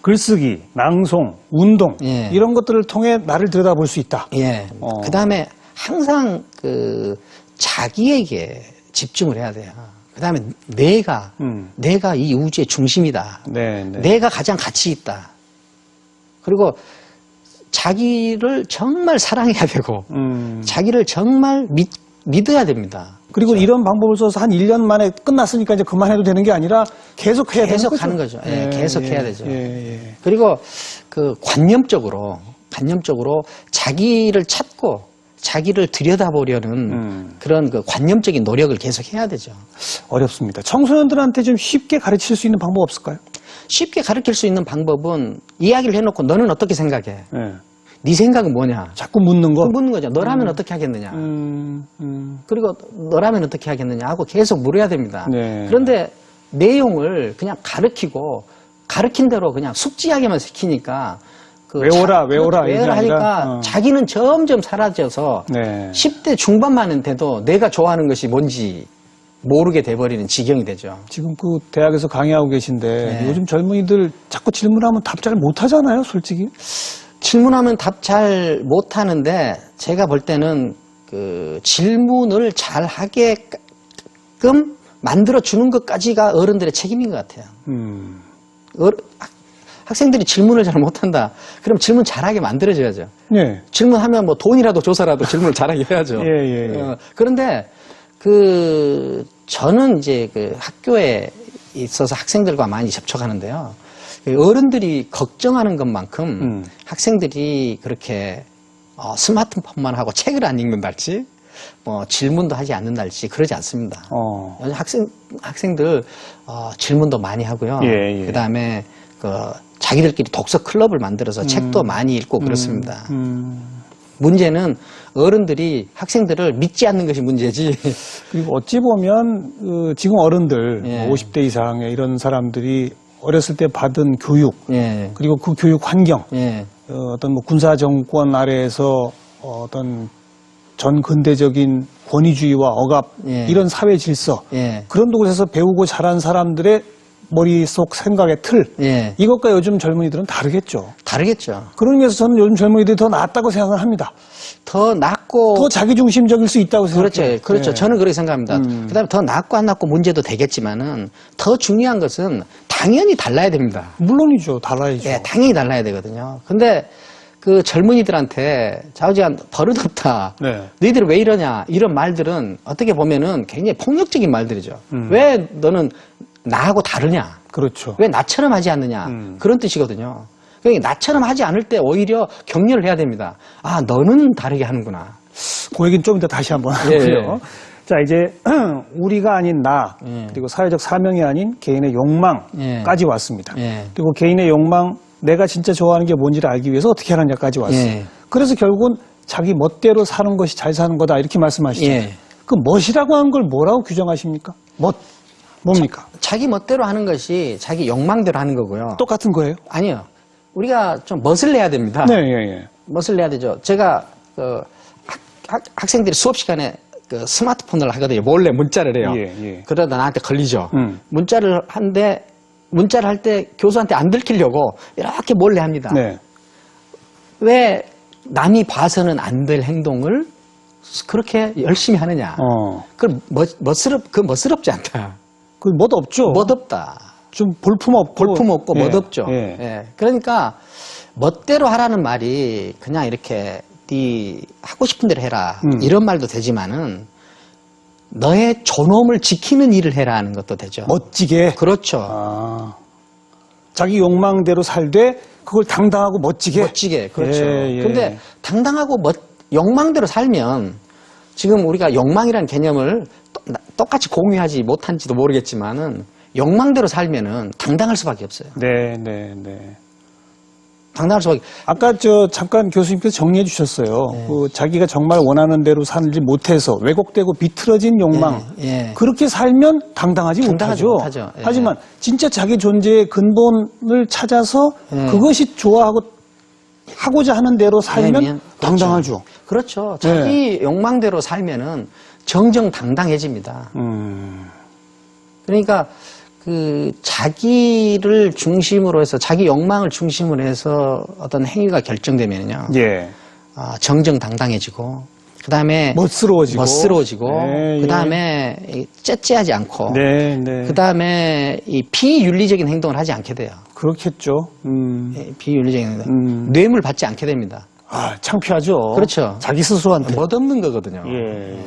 글쓰기, 낭송, 운동 예. 이런 것들을 통해 나를 들여다볼 수 있다. 예. 그 다음에 항상 자기에게 집중을 해야 돼요. 그 다음에 내가 이 우주의 중심이다. 네, 네. 내가 가장 가치 있다. 그리고 자기를 정말 사랑해야 되고, 자기를 정말 믿어야 됩니다. 그리고 그렇죠? 이런 방법을 써서 한 1년 만에 끝났으니까 이제 그만해도 되는 게 아니라 계속 해야 되는 거죠. 계속 하는 거죠. 예, 계속 해야 되죠. 예. 그리고 관념적으로 자기를 찾고 자기를 들여다보려는 그런 관념적인 노력을 계속 해야 되죠. 어렵습니다. 청소년들한테 좀 쉽게 가르칠 수 있는 방법 없을까요? 쉽게 가르칠 수 있는 방법은 이야기를 해놓고 너는 어떻게 생각해? 네 생각은 뭐냐? 자꾸 묻는 거? 묻는 거죠. 너라면 어떻게 하겠느냐? 그리고 너라면 어떻게 하겠느냐 하고 계속 물어야 됩니다. 네. 그런데 내용을 그냥 가르친 대로 그냥 숙지하게만 시키니까 외워라 하니까 자기는 점점 사라져서 네. 10대 중반만 돼도 내가 좋아하는 것이 뭔지 모르게 돼버리는 지경이 되죠. 지금 대학에서 강의하고 계신데 네. 요즘 젊은이들 자꾸 질문하면 답 잘 못하잖아요, 솔직히. 질문하면 답 잘 못하는데 제가 볼 때는 질문을 잘 하게끔 만들어주는 것까지가 어른들의 책임인 것 같아요. 학생들이 질문을 잘 못한다. 그럼 질문 잘하게 만들어줘야죠. 예. 질문하면 뭐 돈이라도 줘서라도 질문을 잘하게 해야죠. 예. 그런데 저는 이제 학교에 있어서 학생들과 많이 접촉하는데요. 어른들이 걱정하는 것만큼 학생들이 그렇게 스마트폰만 하고 책을 안 읽는달지 뭐 질문도 하지 않는달지 그러지 않습니다. 학생들 질문도 많이 하고요. 예. 그다음에 자기들끼리 독서 클럽을 만들어서 책도 많이 읽고 그렇습니다. 문제는 어른들이 학생들을 믿지 않는 것이 문제지. 그리고 어찌 보면 지금 어른들 예. 50대 이상의 이런 사람들이 어렸을 때 받은 교육 예. 그리고 그 교육 환경 예. 어떤 군사 정권 아래에서 어떤 전 근대적인 권위주의와 억압 예. 이런 사회 질서 예. 그런 곳에서 배우고 자란 사람들의 머릿속 생각의 틀 예. 이것과 요즘 젊은이들은 다르겠죠. 다르겠죠. 그런 의미에서 저는 요즘 젊은이들이 더 낫다고 생각을 합니다. 더 낫고 더 자기중심적일 수 있다고 생각해요. 그렇죠. 네. 저는 그렇게 생각합니다. 그다음에 더 낫고 안 낫고 문제도 되겠지만은 더 중요한 것은 당연히 달라야 됩니다. 물론이죠. 달라야죠. 예, 당연히 달라야 되거든요. 근데 젊은이들한테 좌우지간 버릇없다. 네. 너희들 왜 이러냐 이런 말들은 어떻게 보면은 굉장히 폭력적인 말들이죠. 왜 너는 나하고 다르냐? 그렇죠. 왜 나처럼 하지 않느냐? 그런 뜻이거든요. 그러니까 나처럼 하지 않을 때 오히려 격려를 해야 됩니다. 아, 너는 다르게 하는구나. 그 얘기는 좀 이따 다시 한번 하고요. 자, 이제 우리가 아닌 나 그리고 사회적 사명이 아닌 개인의 욕망까지 왔습니다. 그리고 개인의 욕망 내가 진짜 좋아하는 게 뭔지를 알기 위해서 어떻게 하느냐까지 왔어요. 그래서 결국은 자기 멋대로 사는 것이 잘 사는 거다 이렇게 말씀하시죠. 그 멋이라고 하는 걸 뭐라고 규정하십니까? 뭡니까? 자기 멋대로 하는 것이 자기 욕망대로 하는 거고요. 똑같은 거예요? 아니요. 우리가 좀 멋을 내야 됩니다. 네. 멋을 내야 되죠. 제가 학생들이 수업 시간에 스마트폰을 하거든요. 몰래 문자를 해요. 그러다 나한테 걸리죠. 문자를 할 때 교수한테 안 들키려고 이렇게 몰래 합니다. 네. 왜 남이 봐서는 안 될 행동을 그렇게 열심히 하느냐. 그건 멋스럽지 않다. 그 멋없죠. 멋없다. 좀 볼품없고 멋없죠. 그러니까 멋대로 하라는 말이 그냥 이렇게 네 하고 싶은 대로 해라 이런 말도 되지만은 너의 존엄을 지키는 일을 해라 하는 것도 되죠. 멋지게. 그렇죠. 자기 욕망대로 살되 그걸 당당하고 멋지게. 그렇죠. 근데 당당하고 욕망대로 살면 지금 우리가 욕망이라는 개념을 똑같이 공유하지 못한지도 모르겠지만은 욕망대로 살면은 당당할 수밖에 없어요. 네. 당당할 수밖에. 아까 잠깐 교수님께서 정리해 주셨어요. 자기가 정말 원하는 대로 살지 못해서 왜곡되고 비틀어진 욕망. 그렇게 살면 당당하지 못하죠. 하지만 진짜 자기 존재의 근본을 찾아서 그것이 좋아하고 하고자 하는 대로 살면 당당하죠. 그렇죠. 자기 욕망대로 살면은 정정당당해집니다. 그러니까 그 자기를 중심으로 해서 자기 욕망을 중심으로 해서 어떤 행위가 결정되면요. 예. 정정당당해지고 그다음에 멋스러워지고. 네, 그다음에 째째하지 않고 네, 네. 그다음에 이 비윤리적인 행동을 하지 않게 돼요. 그렇겠죠. 예, 비윤리적인 행동. 뇌물 받지 않게 됩니다. 아, 창피하죠. 그렇죠. 자기 스스로한테. 멋없는 거거든요. 예.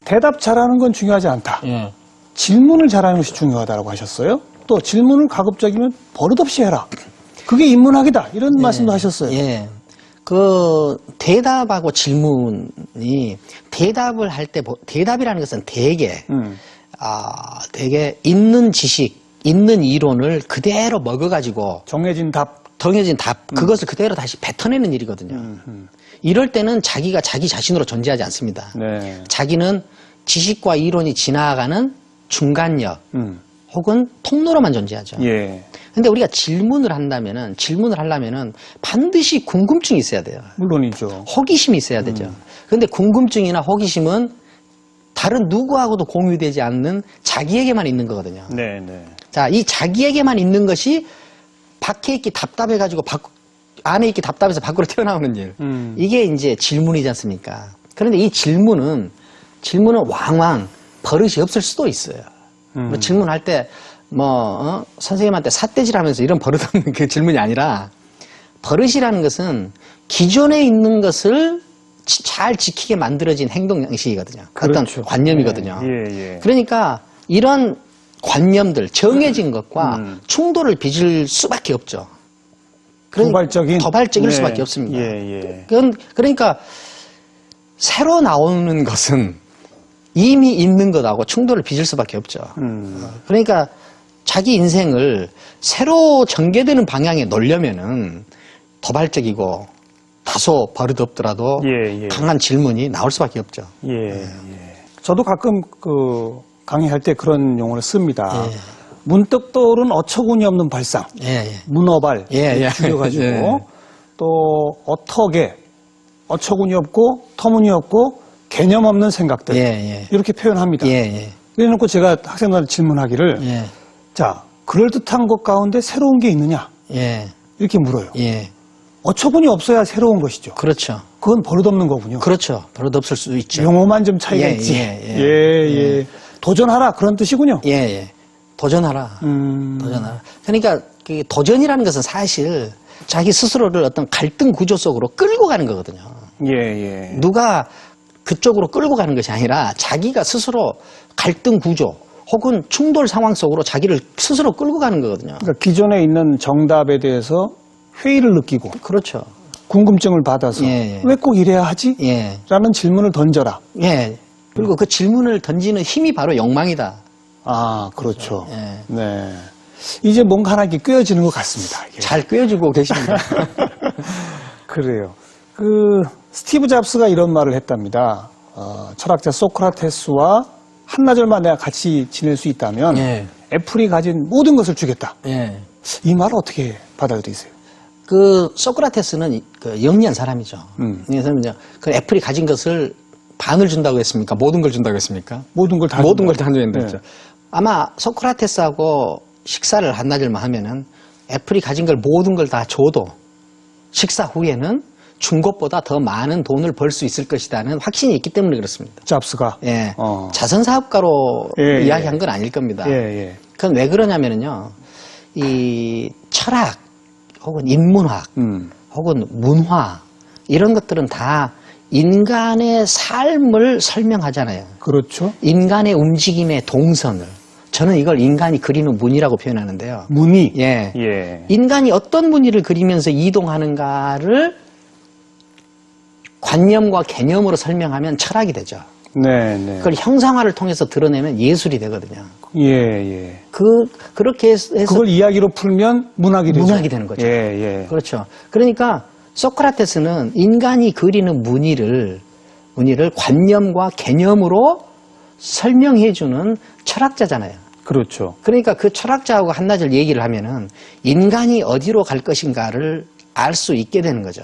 대답 잘하는 건 중요하지 않다. 예. 질문을 잘하는 것이 중요하다고 하셨어요. 또 질문을 가급적이면 버릇없이 해라. 그게 인문학이다. 이런 말씀도 하셨어요. 예. 그 대답하고 질문이 대답을 할 때 대답이라는 것은 대개 있는 지식, 있는 이론을 그대로 먹어가지고 정해진 답. 그것을 그대로 다시 뱉어내는 일이거든요. 이럴 때는 자기가 자기 자신으로 존재하지 않습니다. 네. 자기는 지식과 이론이 지나가는 중간역 혹은 통로로만 존재하죠. 예. 근데 우리가 질문을 하려면은 반드시 궁금증이 있어야 돼요. 물론이죠. 호기심이 있어야 되죠. 근데 궁금증이나 호기심은 다른 누구하고도 공유되지 않는 자기에게만 있는 거거든요. 네, 네. 자, 이 자기에게만 있는 것이 밖에 있기 답답해가지고 안에 있기 답답해서 밖으로 튀어나오는 일. 이게 이제 질문이지 않습니까? 그런데 이 질문은 왕왕 버릇이 없을 수도 있어요. 뭐 질문할 때 선생님한테 삿대질 하면서 이런 버릇 없는 그 질문이 아니라 버릇이라는 것은 기존에 있는 것을 잘 지키게 만들어진 행동 양식이거든요. 그렇죠. 어떤 관념이거든요. 예. 그러니까 이런 관념들, 정해진 것과 충돌을 빚을 수밖에 없죠. 도발적일 네. 수밖에 없습니다. 예. 그러니까 새로 나오는 것은 이미 있는 것하고 충돌을 빚을 수밖에 없죠. 그러니까 자기 인생을 새로 전개되는 방향에 놓으려면은 도발적이고 다소 버릇없더라도 예. 강한 질문이 나올 수밖에 없죠. 예. 저도 가끔 강의할 때 그런 용어를 씁니다. 예. 문득 떠오른 어처구니 없는 발상. 문어발. 줄여가지고. 예. 또 어떻게 어처구니 없고 터무니없고 개념 없는 생각들. 이렇게 표현합니다. 그래놓고 제가 학생들한테 질문하기를 자, 그럴듯한 것 가운데 새로운 게 있느냐? 이렇게 물어요. 어처구니 없어야 새로운 것이죠. 그렇죠. 그건 버릇없는 거군요. 그렇죠. 버릇없을 수도 있죠. 용어만 좀 차이가 있지. 도전하라 그런 뜻이군요. 도전하라. 그러니까 그 도전이라는 것은 사실 자기 스스로를 어떤 갈등 구조 속으로 끌고 가는 거거든요. 누가 그쪽으로 끌고 가는 것이 아니라 자기가 스스로 갈등 구조 혹은 충돌 상황 속으로 자기를 스스로 끌고 가는 거거든요. 그러니까 기존에 있는 정답에 대해서 회의를 느끼고 그렇죠. 궁금증을 받아서 왜 꼭 이래야 하지? 라는 질문을 던져라. 그리고 그 질문을 던지는 힘이 바로 욕망이다. 아, 그렇죠. 네. 이제 뭔가 하나 이렇게 꿰어지는 것 같습니다. 이게. 잘 꿰어지고 계십니다. 그래요. 스티브 잡스가 이런 말을 했답니다. 철학자 소크라테스와 한나절만 내가 같이 지낼 수 있다면 애플이 가진 모든 것을 주겠다. 이 말을 어떻게 받아들이세요? 그 소크라테스는 영리한 사람이죠. 그래서 그 애플이 가진 것을 반을 준다고 했습니까? 모든 걸 준다고 했습니까? 모든 걸 다 준다고 했죠. 아마 소크라테스하고 식사를 한나절만 하면은 애플이 가진 걸 모든 걸 다 줘도 식사 후에는 준 것보다 더 많은 돈을 벌 수 있을 것이라는 확신이 있기 때문에 그렇습니다. 잡스가. 예. 자선사업가로 이야기한 건 아닐 겁니다. 그건 왜 그러냐면요. 이 철학 혹은 인문학 혹은 문화 이런 것들은 다 인간의 삶을 설명하잖아요. 그렇죠. 인간의 움직임의 동선을. 저는 이걸 인간이 그리는 무늬라고 표현하는데요. 무늬? 예. 인간이 어떤 무늬를 그리면서 이동하는가를 관념과 개념으로 설명하면 철학이 되죠. 네. 그걸 형상화를 통해서 드러내면 예술이 되거든요. 예. 그렇게 해서. 그걸 이야기로 풀면 문학이 되죠. 문학이 되는 거죠. 예. 그렇죠. 그러니까 소크라테스는 인간이 그리는 무늬를 관념과 개념으로 설명해주는 철학자잖아요. 그렇죠. 그러니까 그 철학자하고 한나절 얘기를 하면은 인간이 어디로 갈 것인가를 알 수 있게 되는 거죠.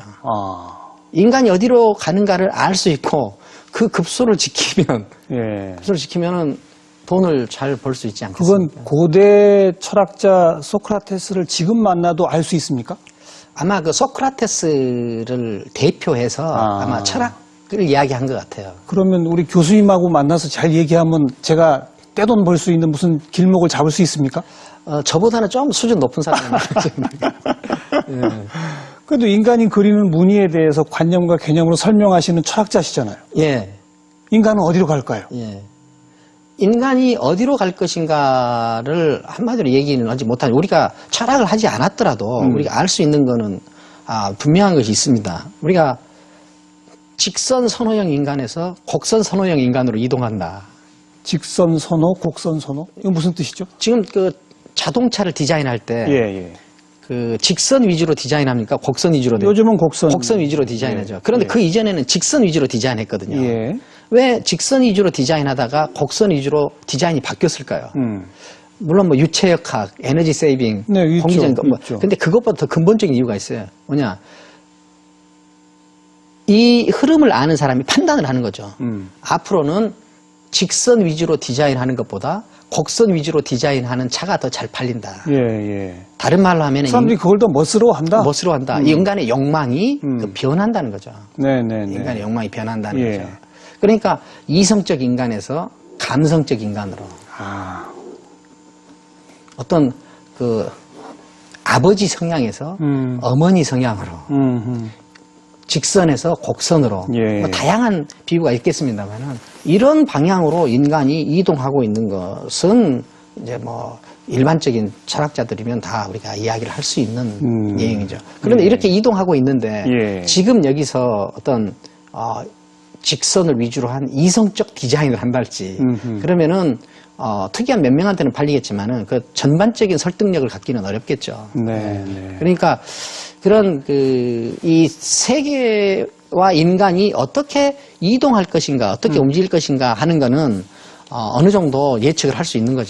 인간이 어디로 가는가를 알 수 있고 그 급소를 지키면 급소를 지키면은 돈을 잘 벌 수 있지 않겠습니까? 그건 고대 철학자 소크라테스를 지금 만나도 알 수 있습니까? 아마 그 소크라테스를 대표해서 아마 철학을 이야기한 것 같아요. 그러면 우리 교수님하고 만나서 잘 얘기하면 제가 떼돈 벌 수 있는 무슨 길목을 잡을 수 있습니까? 저보다는 좀 수준 높은 사람이 그래도 인간이 그리는 무늬에 대해서 관념과 개념으로 설명하시는 철학자시잖아요. 예. 인간은 어디로 갈까요? 예. 인간이 어디로 갈 것인가를 한마디로 얘기는 하지 못하니 우리가 철학을 하지 않았더라도 우리가 알 수 있는 거는 분명한 것이 있습니다. 우리가 직선 선호형 인간에서 곡선 선호형 인간으로 이동한다. 직선 선호, 곡선 선호? 이거 무슨 뜻이죠? 지금 그 자동차를 디자인할 때 그 직선 위주로 디자인합니까? 곡선 위주로? 요즘은 곡선 위주로 디자인하죠. 그런데 그 이전에는 직선 위주로 디자인했거든요. 왜 직선 위주로 디자인하다가 곡선 위주로 디자인이 바뀌었을까요? 물론 뭐 유체역학, 에너지 세이빙, 공기전 근데 그것보다 더 근본적인 이유가 있어요. 뭐냐? 이 흐름을 아는 사람이 판단을 하는 거죠. 앞으로는 직선 위주로 디자인하는 것보다 곡선 위주로 디자인하는 차가 더 잘 팔린다. 다른 말로 하면 사람들이 그걸 더 멋스러워한다. 멋스러워한다. 이 인간의 욕망이 변한다는 거죠. 인간의 욕망이 변한다는 거죠. 그러니까 이성적 인간에서 감성적 인간으로 어떤 그 아버지 성향에서 어머니 성향으로 직선에서 곡선으로 뭐 다양한 비유가 있겠습니다만은 이런 방향으로 인간이 이동하고 있는 것은 이제 뭐 일반적인 철학자들이면 다 우리가 이야기를 할 수 있는 내용이죠. 그런데 이렇게 이동하고 있는데 지금 여기서 어떤 직선을 위주로 한 이성적 디자인을 한달지 그러면은 특이한 몇 명한테는 팔리겠지만은 그 전반적인 설득력을 갖기는 어렵겠죠. 그러니까 그런 이 세계와 인간이 어떻게 이동할 것인가, 어떻게 움직일 것인가 하는 거는 어느 정도 예측을 할 수 있는 거죠.